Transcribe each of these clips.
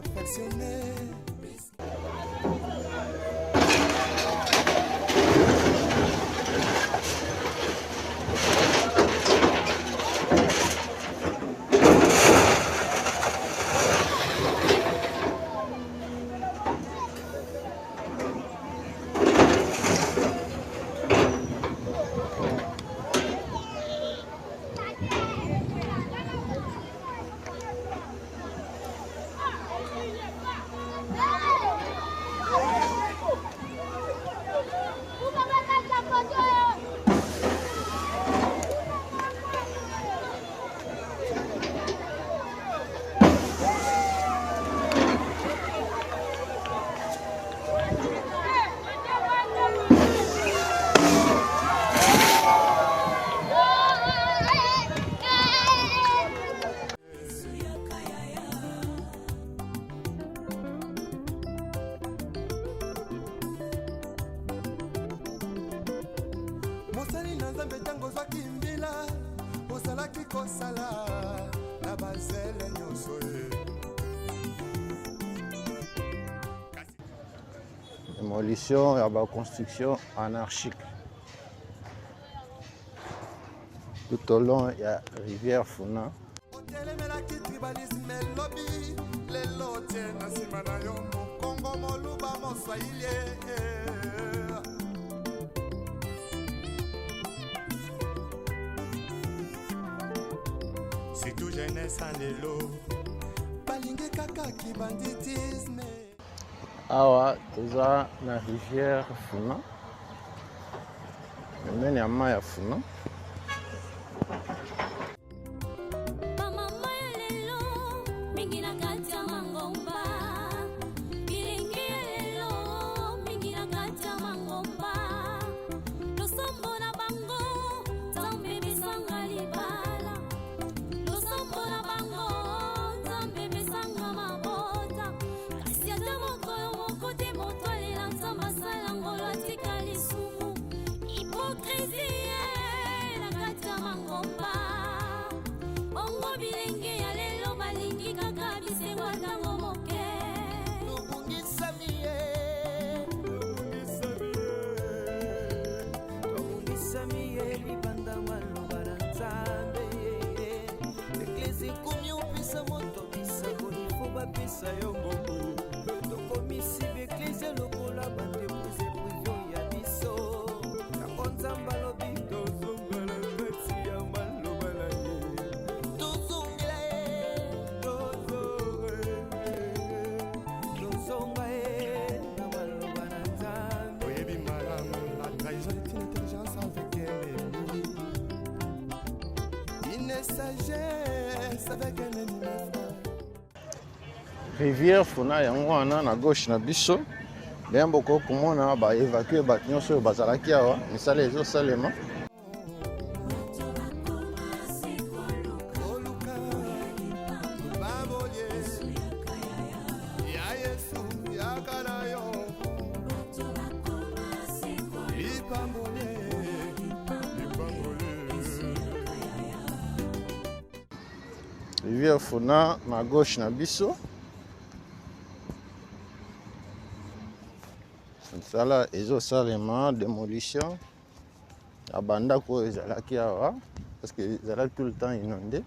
perfectionné. Mosali na nzambe tango zwaki mbila ozalaki kosala na bazele nyonso ye. Démolition et la construction anarchique. Tout au long, il y a rivière Funa. C'est tout jeunesse en élo. Balingue kaka ki banditisme. Awa, toza na rivière Funa. Pembeni ya mai ya Funa. Rivière Funa yango wana na gauche na biso bien boko komona ba évacuer ba nyonso bazalaki awa misala ezo salema. Rivière Funa na gauche na biso. Sala ezo salema démolition ya bandako ezalaki awa parce que ezalaki tout le temps inondé.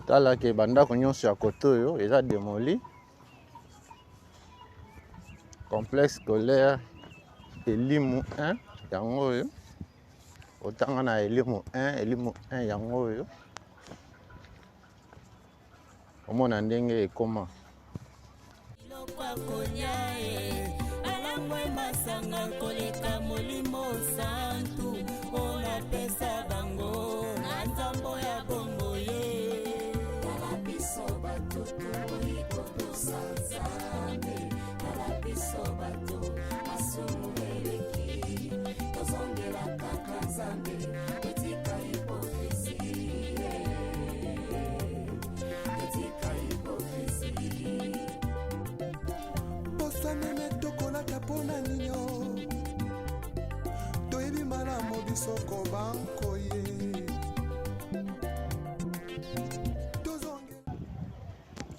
Tala ke bandako nyonso ya kote oyo eza démoli. Complexe scolaire Elimu 1 yango oyo. Otanga na Elimu 1 yango oyo. omona ndenge ekoma.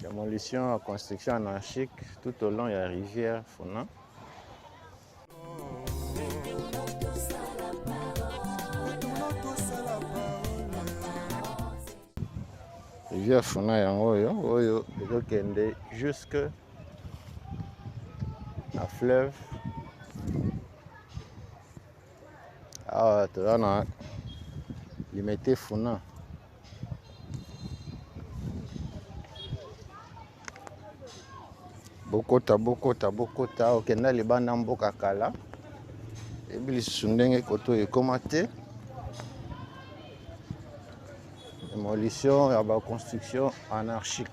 Démolition à construction anarchique tout au long de la rivière Funa. Rivière Funa yango oyo ezokende jusque na fleuve. Ah, toza na limité Funa. Bokota okenda libanda mboka kala ebi lisusu ndenge koto ekoma te. Démolition ya baconstruction anarchique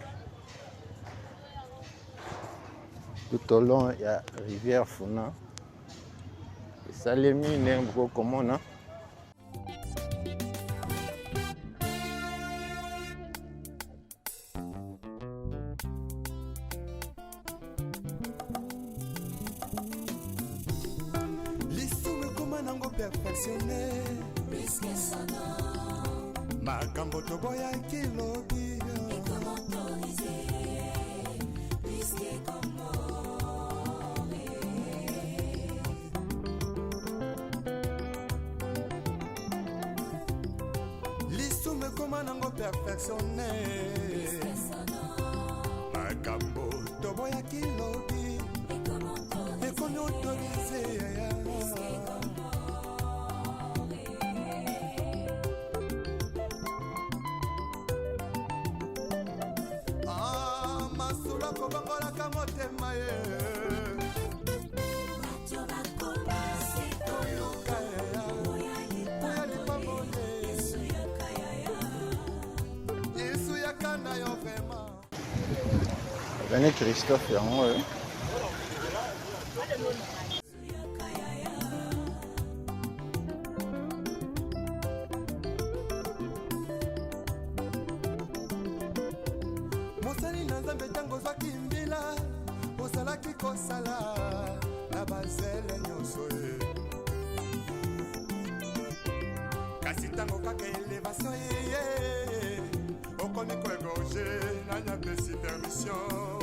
tout au long ya rivière Funa esalemi ndenge bokomona. Perfectionné makambo toboya kilobi lisume koma nango perfectionné makambo toboya kilobi ekomi autorisé Venez Christophe yango oyo mosali na nzambe ntango zwaki mbila osalaki kosala na bazele nyonso ye kasi ntango kaka elevation yeye okomi koegorge na nyapesi permission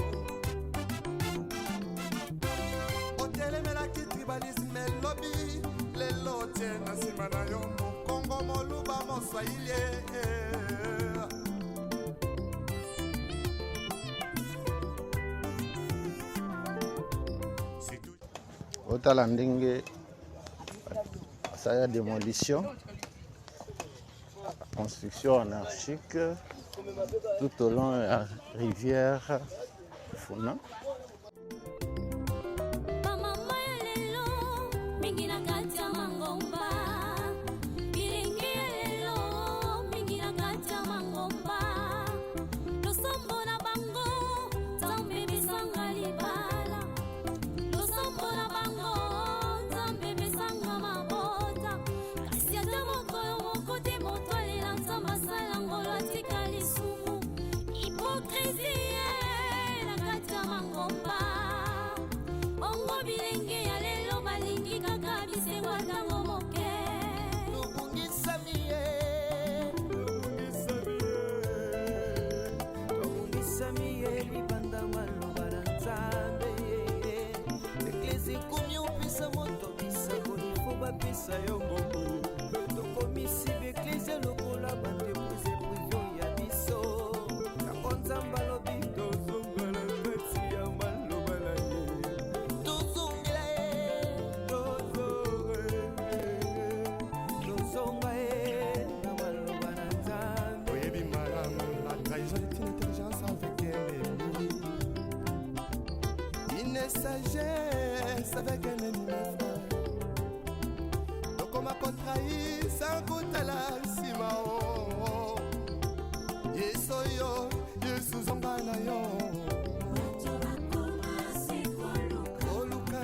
otelemelaki tribalisme elobi lelo tie na nsima na yo mokongo moluba moswahili otala ndenge asala démolition construction anarchique tout au long de la rivière Funa. intelligence avec Une sagesse avec un ennemi frère. Donc on m'a contrahi sans goûter la simao. Yesoyo, Yesuzongana yo. Oluka,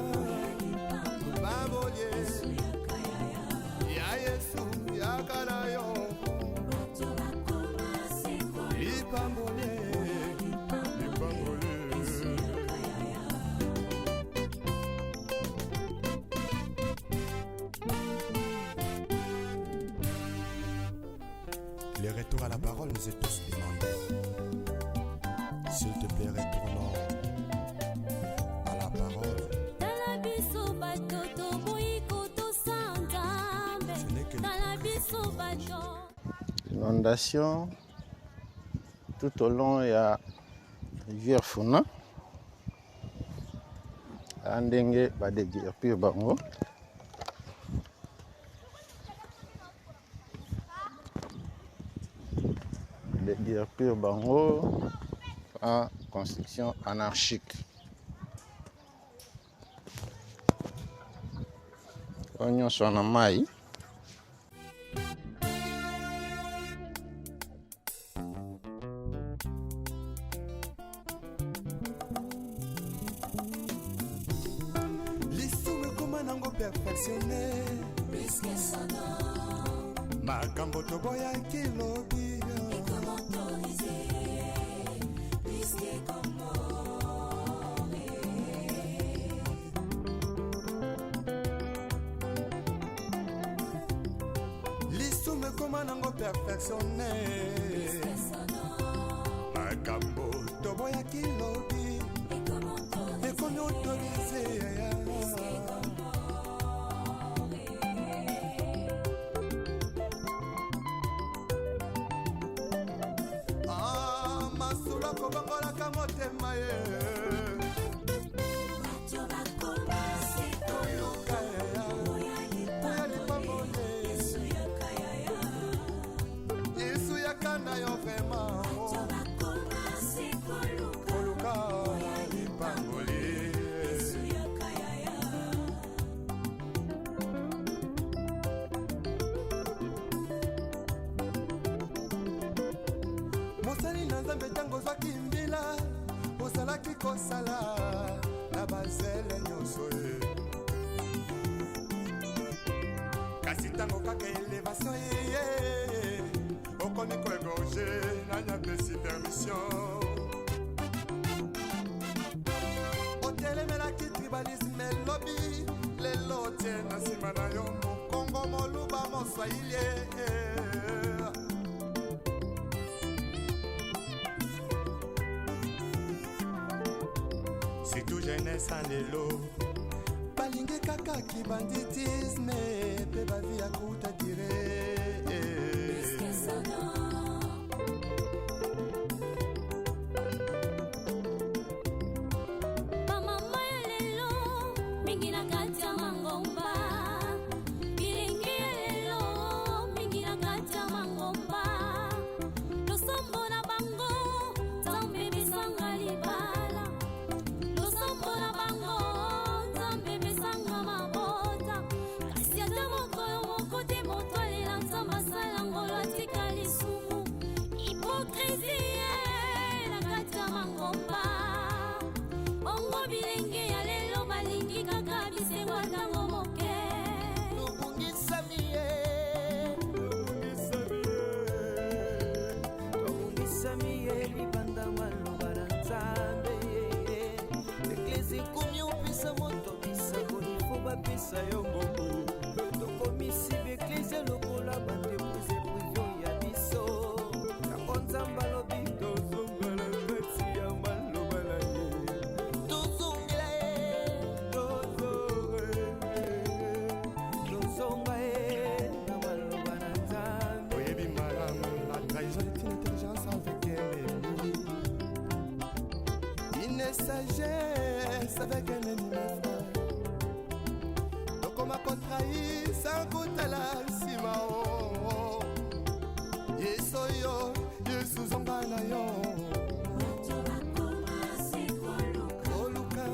Babolye, Ya Yesu, Yakana yo. Ipambole, Ipambole. Le retour à la parole nous est tous demandé. S'il te plaît, retournons à la parole. Ce n'est que Inondation tout au long ya rivière Funa. Andenge badeguerpir bango. Deguerpir bango en construction anarchique. Onyo sona mai. perfectionné. Makambo toboya kilobi. Et comment autoriser, puisque L'issume comment nango perfectionné. Makambo toboya kilobi. Et comment autoriser. Kimbila, osala kikosala na bazele nyonso ye. Kasi tango kaka elevation ye, okoni ko égorge na nyapesi permission. Otelemelaki tribalisme lobby, lelo tie na nsima na yo mokongo moluba moswahili. C'est tout jeunesse en l'élo. Balingue kaka ki banditisme, pe ba vie akuta dire. Sagesse avec un ennemi frère. Donc on m'a contrahi sans goûter la simao. Yesoyo, Yesuzongana yo. Oluka,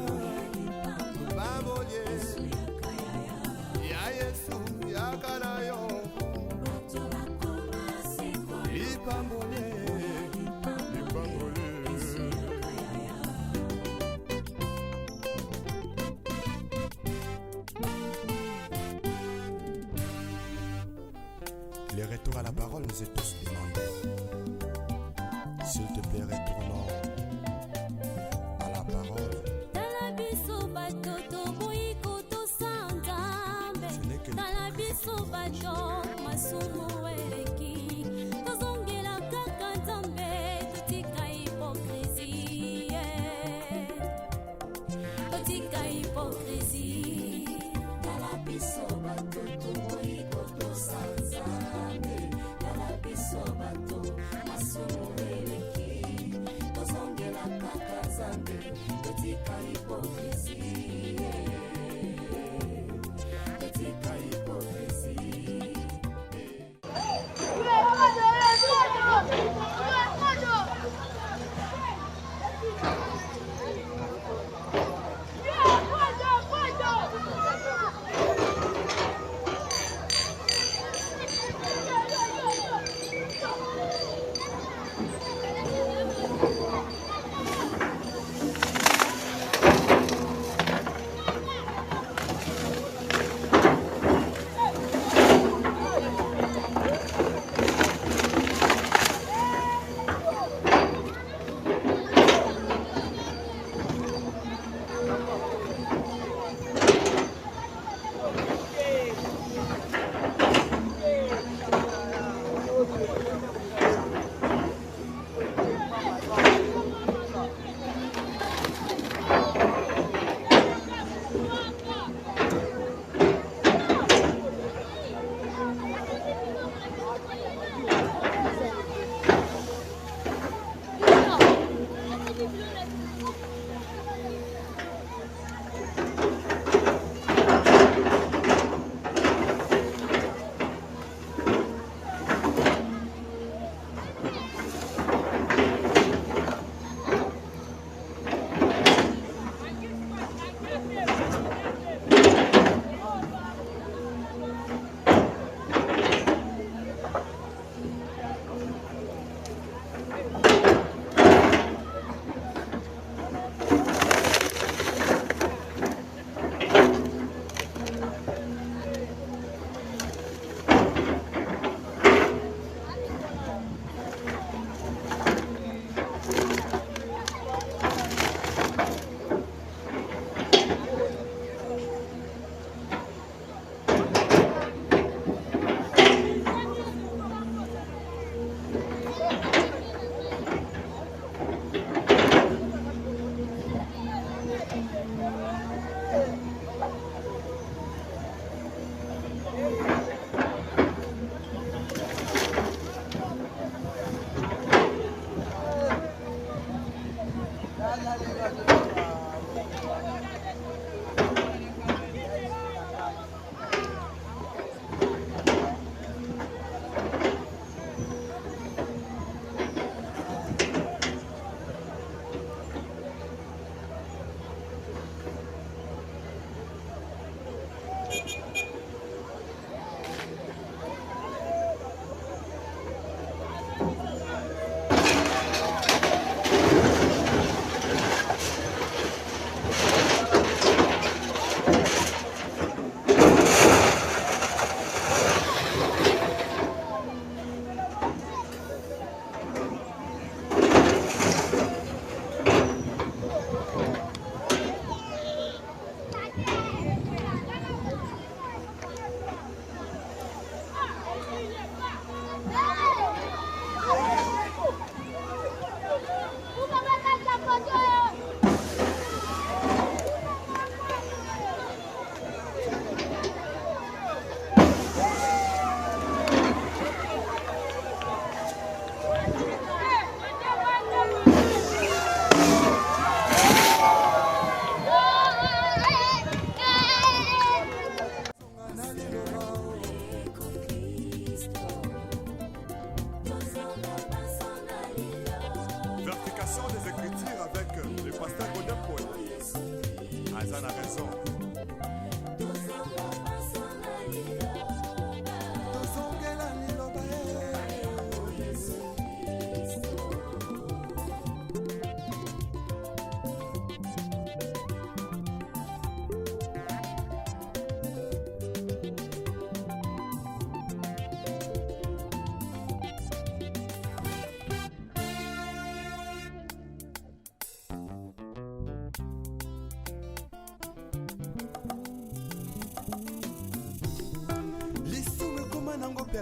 Les retours à la parole nous est tous demandés. S'il te plaît, retournons à la parole. Ce n'est que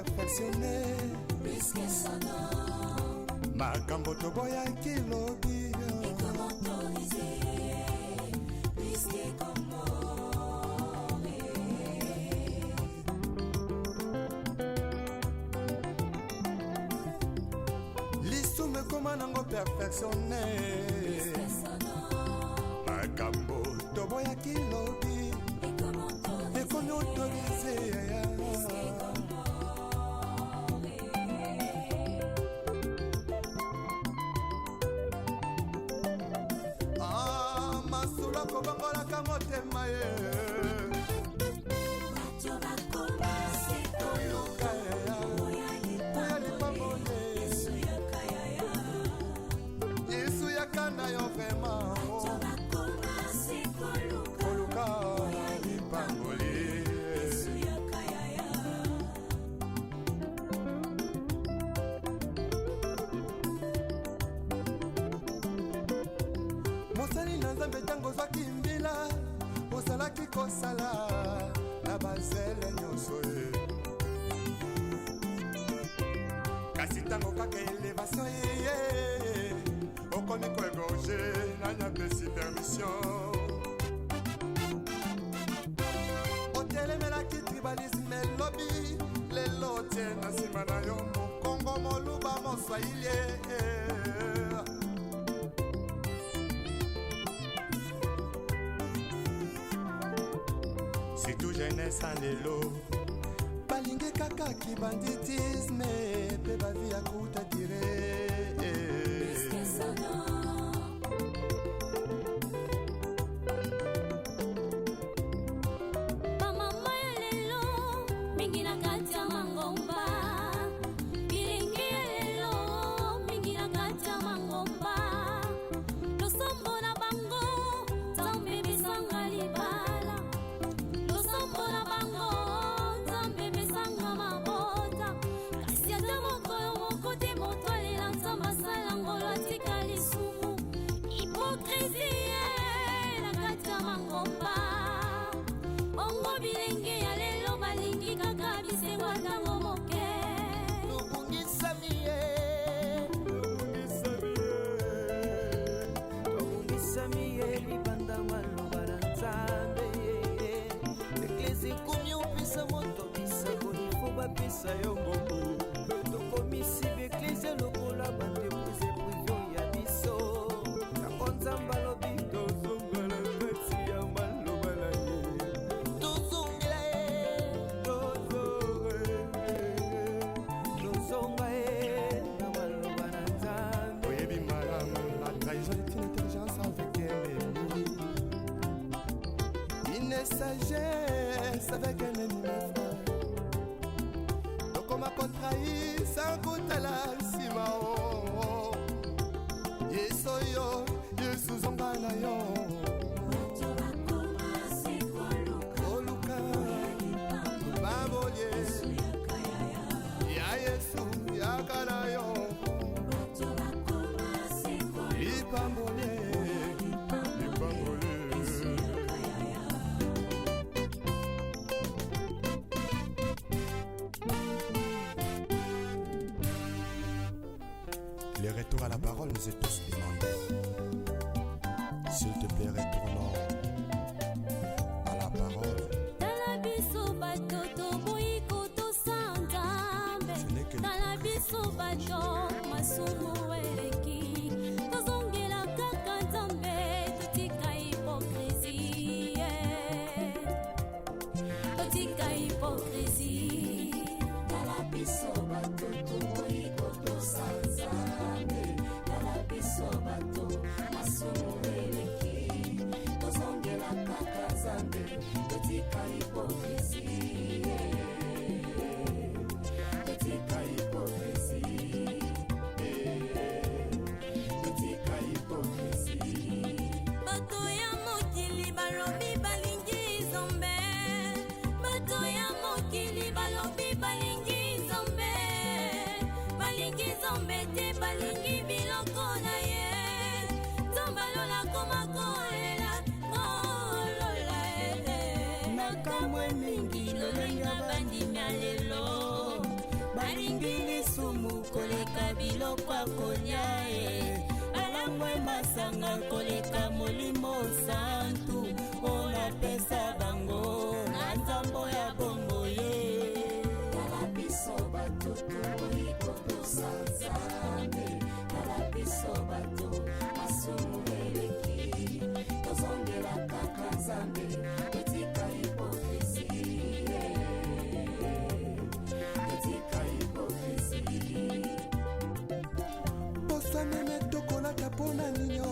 perfectionné plus que son nom. makambo toboyaki lobi Et comment autoriser plus que lisume koma nango perfectionné plus que son nom. makambo toboyaki lobi Et comment ekomi autorise masolo kobongolaka motema ye yesu yakana yo vraimen koluka lipangoli mosali na nzambe ntango ozwaki mbila ozalaki kosala na bazele nyonso ye kasi ntango kaka elevation yeye okomi koegorge nanyapesi permission otelemelaki tribalisme elobi lelo tie na nsima na yo mokongo moluba moswahili surtout jeunesse en lelo balingi kaka kibanditisme mpe bavi ya kuta dire bamama ya lelo mingi na kati ya mangomba bilingi ya lelo mingi na kati ya mangomba losombo na bango nzambe bisanga libala losombo na bango nzambe bisanga mabota kasi ata mokolo moko te moto alela nzambe asala ngolo atika lisumu hipokrisie na kati ya mangomba ongo bilenge ya lelo balingi kaka bisengo ntango moke tobungisami ye tobungisami ye libanda maloba na nzambe eklesi ekomi opesa moto bisango ifo bapesa yo mbongo tokomisi beklesi lokola bandeprise privio ya biso yango nzambe alobi tozonga na kati ya maloba na ye tozongela ye tozonga ye na maloba na nzambe oyebi malamu la trahison est une intelligence avec ennemi une sagesse avec un ennemi frère tokoma kotrahi sans kotala nsima yesu oyo yesu zonga na yo koluka babolie ya yesu yakana yo lipambole lipambole les retours à la parole nous est tous demandés. S'il te plaît, retournons à la parole. tala biso bato toboyi kotosa nzambe tala biso bato masumu eleki tozongela kaka nzambe totika hipokrisie totika hipokrisie Tala biso bato toboyi kotosa nzambe tala biso bato masumu eleki tozongela kaka nzambe totika hipokrisie totika hipokrisie totika hipokrisie bato ya mokili balobi balingi nzambe bato ya mokili balobi balingi nzambe te balingi biloko na ye nzambe alola koma kolela ngolola makamwe mingi lolenga bandimi ya lelo balingi lisumu koleka biloko ya kolia balangwe masanga koleka molimo santu olapesa bango na nzambo ya bongo ye tala biso bato toboyi kotosa nzambe tala biso bato masumu eleki tozongela kaka nzambe etika hipokrisi etika hipokrisi poswanene tokolaka mpona nino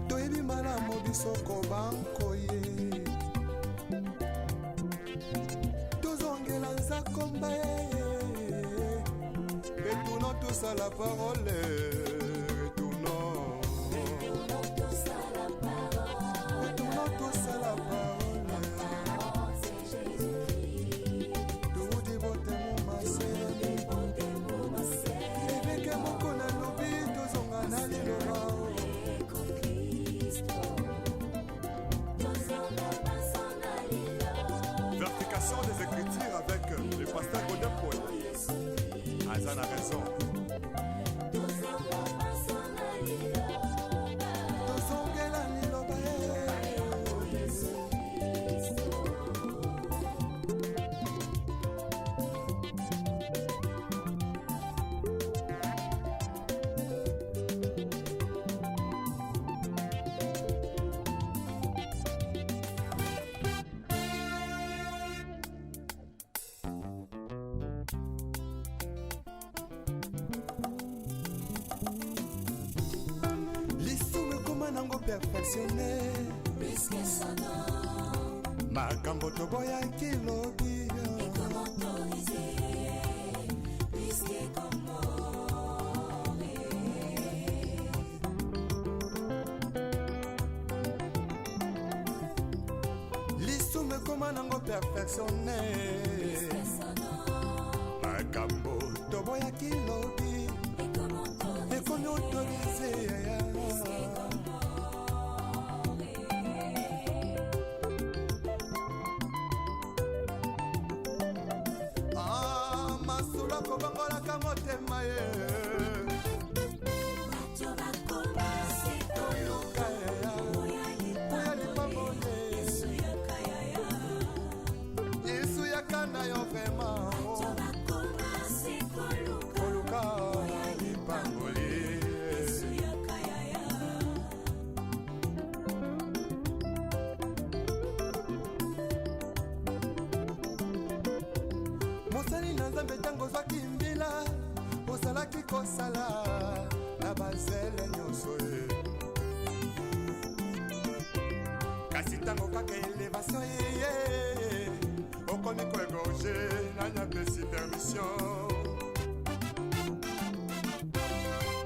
toyebi malamu bisoko bankoye tozongela nzakomba retournons tous à la parole retournons tous à la parole toudi botemo mase eveke moko na lobi tozonga na liloba Vertication des Écritures avec le pasteur Godin Paul. Azan a raison. tozongela liloba lisumu ekoma nango perfectionne makambo toboyaki lobi lisumu ekoma nango perfectionne makambo toboyaki lobi ekomi autorise yaya masula kobangolaka motema ye koluka yaya oya lipango ye yesu yakanda yo vrema koluka lipango ye mosali na nzambe ntango ozwaki mbila ozalaki kosala na bazele nyonso ye kasi ntango kaka elevation yeye okomi koegorge nanyapesi permission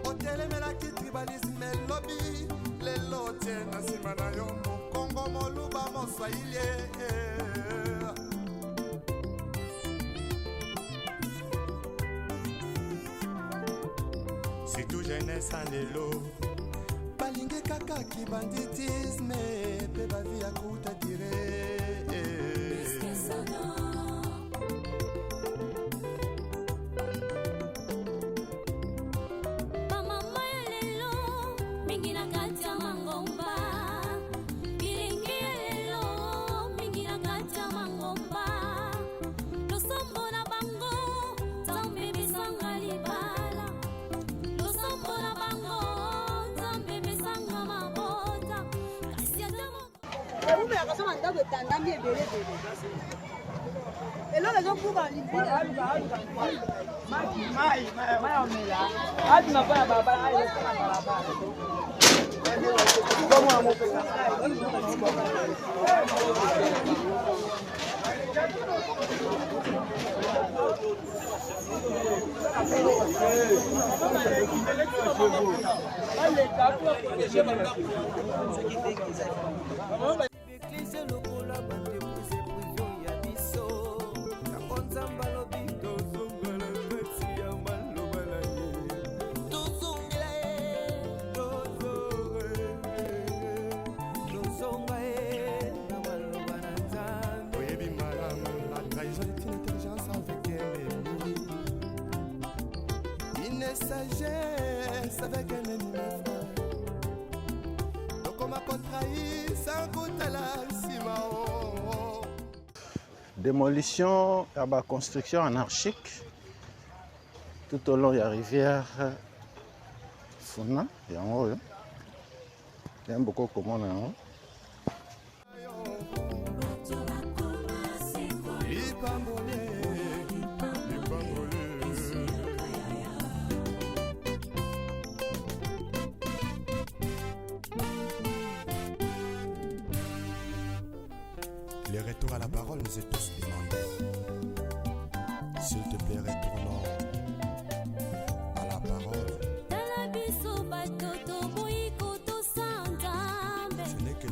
otelemelaki tribalisme elobi lelo tie na nsima na yo mokongo moluba moswahili surtout jeunesse en lelo balingi kaka kibanditisme mpe bavi ya kuta dire bamama ya lelo mingi na kati ya mangomba bilingi ya lelo mingi na kati ya mangomba losombo na bango nzambe misanga libala losombo na bango nzambe misanga mabota kasi ata eumeka so mandako etandami ebelebele eloko ezokuba Église lokola bandepuse prison ya biso yango nzambe alobi tozongela kati ya maloba na ye tozongela ye tozonga ye na maloba na nzambe oyebi malamu la trahison est une intelligence avec elle sagesse avec un ennemi frère. Donc on m'a contrahi sans goûter la ciment. Démolition et la construction anarchique tout au long de la rivière Funa. Il y a beaucoup comment on Les retours à la parole nous est tous demandés. S'il te plaît, retournons à la parole. Ce n'est que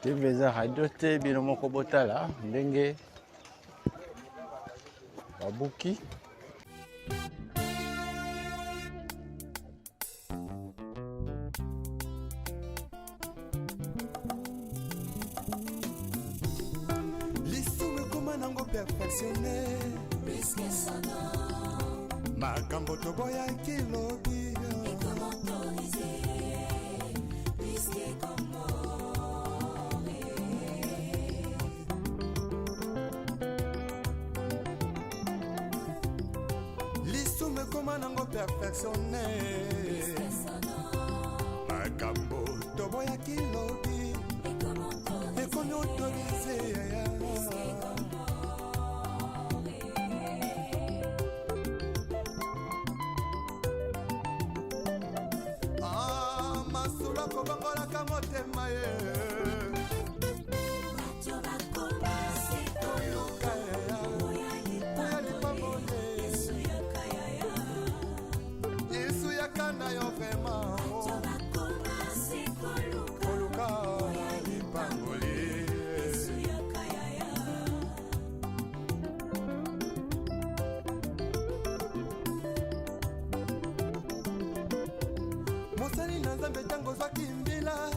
Tiveza radio te bino moko botala ndenge babuki l'isoume comment nango perfectionné makambo toboya kilobi l'isoume comment nango perfectionné makambo toboya kilobi ekomi autorisé kobongolaka motema ye yesu yakana yo vraimen koluka lipangoli mosali na nzambe ntango ozwaki mbila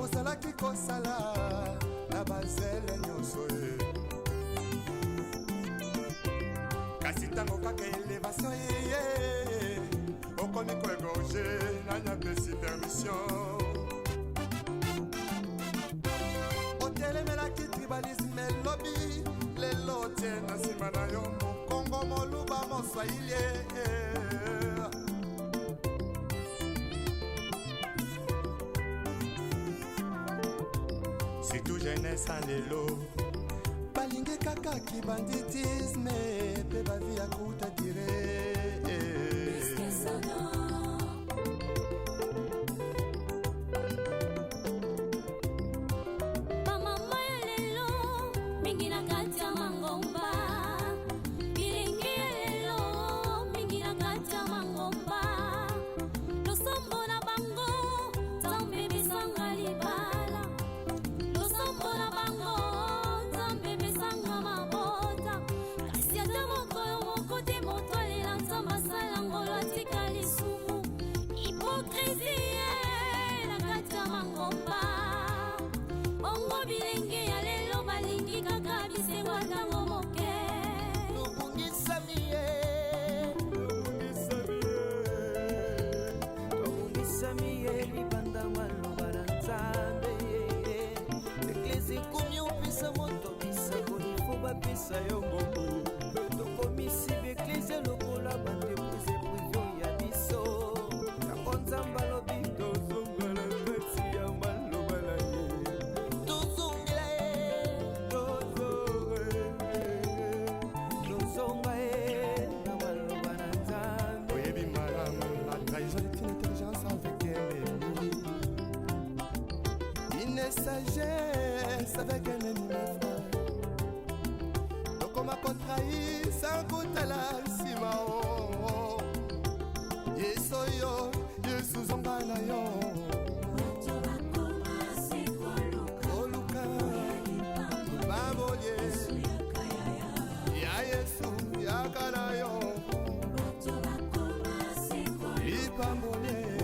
ozalaki kosala na bazele nyonso ye kasi ntango kaka elevation yeye okomi koegorge nanyapesi permission otelemelaki tribalisme elobi lelo tie na nsima na yo mokongo moluba moswahili surtout jeunesse en lelo balingi kaka kibanditisme mpe bavi ya kuta dire Eglise kumyupisa moto bisa bapesa yo mbongo tokomisi beklise lokola bandeprise privio ya biso yango nzambe alobi tozonga na kati ya maloba na ye tozongela ye tozonga ye na maloba na nzambe oyebi malamu la trahison est une intelligence avec un ennemi, une sagesse avec un ennemi frère. Tokoma contrai sans kotala nsima o yesu oyo yesu zonga na yo